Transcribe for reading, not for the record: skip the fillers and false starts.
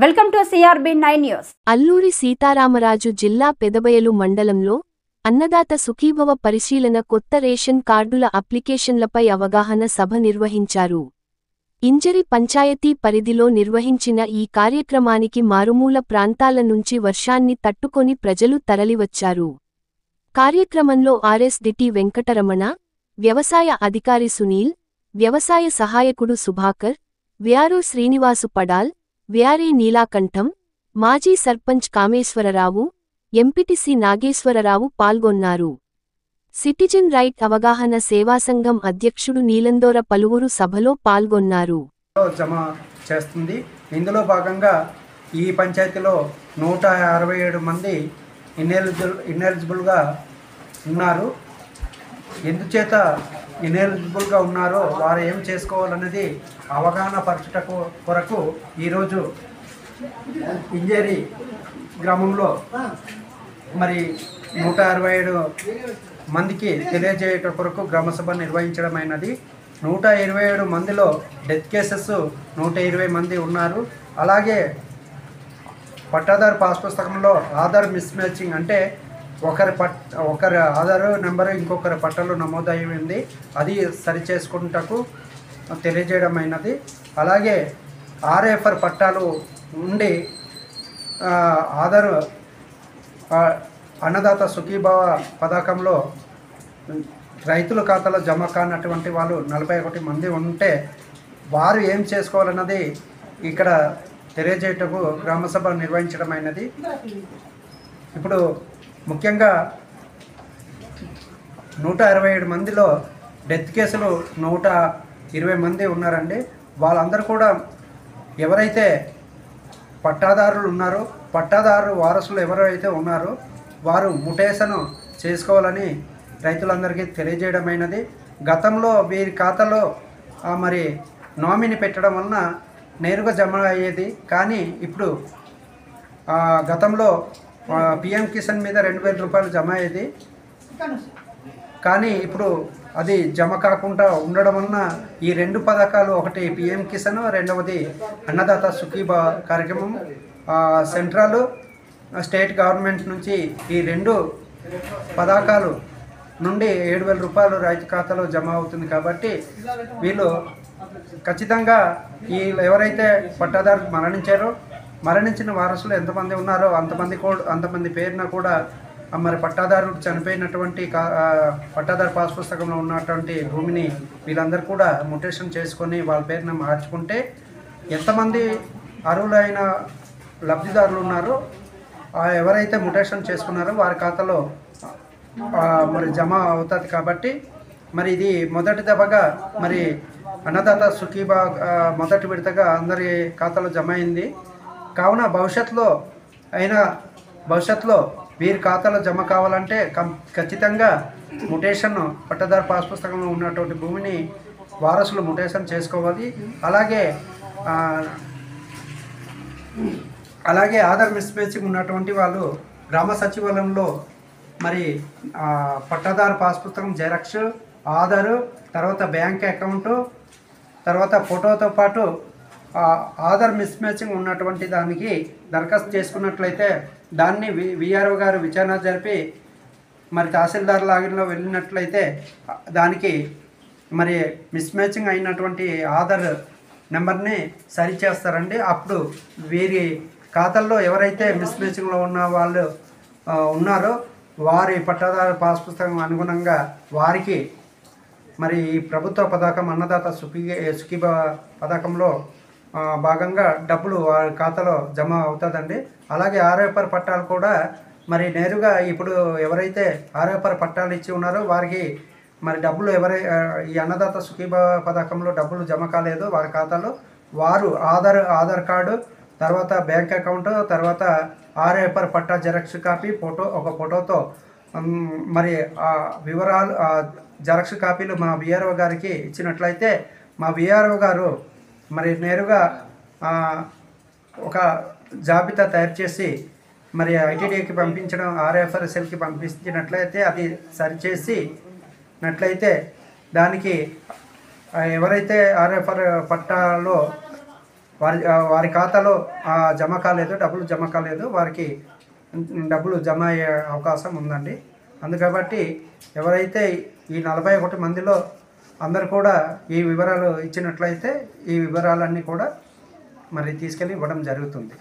Welcome to CRB9 news. Alluri Sitaramaraju జిల్లా పెదబయలు మండలంలో అన్నదాత సుఖీభవ పరిశీలన కొత్త రేషన్ కార్డుల అప్లికేషన్లపై అవగాహన సభ నిర్వహించారు. ఇంజరి పంచాయతీ పరిధిలో నిర్వహించిన ఈ కార్యక్రమానికి మారుమూల ప్రాంతాల నుంచి వర్షాన్ని తట్టుకొని ప్రజలు తరలివచ్చారు. కార్యక్రమంలో RSDT వెంకటరమణ, వ్యవసాయ అధికారి సునీల్, వ్యవసాయ సహాయకుడు సుభాకర్, వ్యారో శ్రీనివాసు పడాల్, వ్యారీ నీలాకంఠం, మాజీ సర్పంచ్ కామేశ్వరరావు, ఎంపీటీసీ నాగేశ్వరరావు పాల్గొన్నారు. సిటిజన్ రైట్ అవగాహన సేవా సంఘం అధ్యక్షుడు నీలందోర పలువురు సభలో పాల్గొన్నారు. జమ చేస్తుంది. ఇందులో భాగంగా ఈ పంచాయతీలో 167 మంది ఇన్ఎలిజిబుల్గా ఉన్నారు. ఎందుచేత ఇన్ఎలిజిబుల్గా ఉన్నారో వారు ఏం చేసుకోవాలన్నది అవగాహన పరచుట కొరకు ఈరోజు ఇంజేరి గ్రామంలో మరి 167 మందికి తెలియజేయట కొరకు గ్రామసభ నిర్వహించడం అయినది. 127 మందిలో డెత్ కేసెస్ 120 మంది ఉన్నారు. అలాగే పట్టాదారు పాస్ పుస్తకంలో ఆధార్ మిస్ మ్యాచింగ్ అంటే ఒకరి ఆధార్ నెంబరు ఇంకొకరి పట్టాలు నమోదయ్యింది, అది సరి చేసుకుంటకు తెలియజేయడం అయినది. అలాగే RFR పట్టాలు ఉండి ఆధార్ అన్నదాత సుఖీభవ పథకంలో రైతుల ఖాతాలో జమ కానటువంటి వాళ్ళు 41 మంది ఉంటే వారు ఏం చేసుకోవాలన్నది ఇక్కడ తెలియజేయటకు గ్రామసభ నిర్వహించడం అయినది. ఇప్పుడు ముఖ్యంగా 167 మందిలో డెత్ కేసులు 120 మంది ఉన్నారండి. వాళ్ళందరూ కూడా ఎవరైతే పట్టాదారులు ఉన్నారో, పట్టాదారు వారసులు ఎవరైతే ఉన్నారో వారు ముటేషన్ చేసుకోవాలని రైతులందరికీ తెలియజేయడమైనది. గతంలో వీరి ఖాతాలో మరి నామినీ పెట్టడం వలన నేరుగా జమ అయ్యేది. కానీ ఇప్పుడు గతంలో PM కిసాన్ మీద 2000 రూపాయలు జమ అయ్యేది. కానీ ఇప్పుడు అది జమ కాకుండా ఉండడం వలన ఈ 2 పథకాలు, ఒకటి PM కిసాన్, రెండవది అన్నదాత సుఖీభవ కార్యక్రమం సెంట్రల్ స్టేట్ గవర్నమెంట్ నుంచి ఈ 2 పథకాలు నుండి 7000 రూపాయలు రైతు ఖాతాలో జమ అవుతుంది. కాబట్టి వీళ్ళు ఖచ్చితంగా ఈ ఎవరైతే పట్టాదారు మరణించిన వారసులు ఎంతమంది ఉన్నారో అంతమంది పేరున కూడా మరి పట్టాదారుడు చనిపోయినటువంటి పట్టాదారు పాస్ పుస్తకంలో ఉన్నటువంటి భూమిని వీళ్ళందరూ కూడా ముటేషన్ చేసుకొని వాళ్ళ పేరున మార్చుకుంటే ఎంతమంది అర్హులైన లబ్ధిదారులు ఉన్నారో ఎవరైతే ముటేషన్ చేసుకున్నారో వారి ఖాతాలో మరి జమ అవుతుంది. కాబట్టి మరి ఇది మొదటి దఫగా మరి అన్నదాత సుఖీభవ మొదటి విడతగా అందరి ఖాతాలో జమ అయింది. కావున భవిష్యత్తులో వీరి ఖాతాలో జమ కావాలంటే ఖచ్చితంగా ముటేషన్ పట్టదారు పాస్ పుస్తకంలో ఉన్నటువంటి భూమిని వారసులు ముటేషన్ చేసుకోవాలి. అలాగే ఆధార్ మిస్ మ్యాచింగ్ ఉన్నటువంటి వాళ్ళు గ్రామ సచివాలయంలో మరి పట్టాదారు పాస్ పుస్తకం జెరాక్స్, ఆధారు, తర్వాత బ్యాంక్ అకౌంటు, తర్వాత ఫోటోతో పాటు ఆధార్ మిస్ మ్యాచింగ్ ఉన్నటువంటి దానికి దరఖాస్తు చేసుకున్నట్లయితే దాన్ని VRO గారు విచారణ జరిపి మరి తహసీల్దార్ లాగిన్లో వెళ్ళినట్లయితే దానికి మరి మిస్ మ్యాచింగ్ అయినటువంటి ఆధార్ నెంబర్ని సరి చేస్తారండి. అప్పుడు వీరి ఖాతాల్లో ఎవరైతే మిస్ మ్యాచింగ్లో ఉన్న వాళ్ళు ఉన్నారో వారి పట్టాదారు పాస్ పుస్తకం అనుగుణంగా వారికి మరి ఈ ప్రభుత్వ పథకం అన్నదాత సుఖీభవ పథకంలో భాగంగా డబ్బులు వారి ఖాతాలో జమ అవుతుందండి. అలాగే RFR పట్టాలు కూడా మరి నేరుగా ఇప్పుడు ఎవరైతే RFR పట్టాలు ఇచ్చి ఉన్నారో వారికి మరి డబ్బులు ఈ అన్నదాత సుఖీభవ పథకంలో డబ్బులు జమ కాలేదు వారి ఖాతాలో, వారు ఆధార్ కార్డు, తర్వాత బ్యాంక్ అకౌంట్, తర్వాత RFR పట్టా జెరాక్స్ కాపీ, ఒక ఫోటోతో మరి వివరాలు జెరాక్స్ కాపీలు మా VRO గారికి ఇచ్చినట్లయితే మా VRO గారు మరి నేరుగా ఒక జాబితా తయారు చేసి మరి ITDAకి పంపించడం, RFR సెల్కి పంపించినట్లయితే అది సరిచేసినట్లయితే దానికి ఎవరైతే RFR పట్టాలో వారి ఖాతాలో జమ కాలేదు, డబ్బులు జమ కాలేదు, వారికి డబ్బులు జమ అయ్యే అవకాశం ఉందండి. అందుకబట్టి ఎవరైతే ఈ 41 మందిలో అందరు కూడా ఈ వివరాలు ఇచ్చినట్లయితే ఈ వివరాలన్నీ కూడా మరి తీసుకెళ్ళి ఇవ్వడం జరుగుతుంది.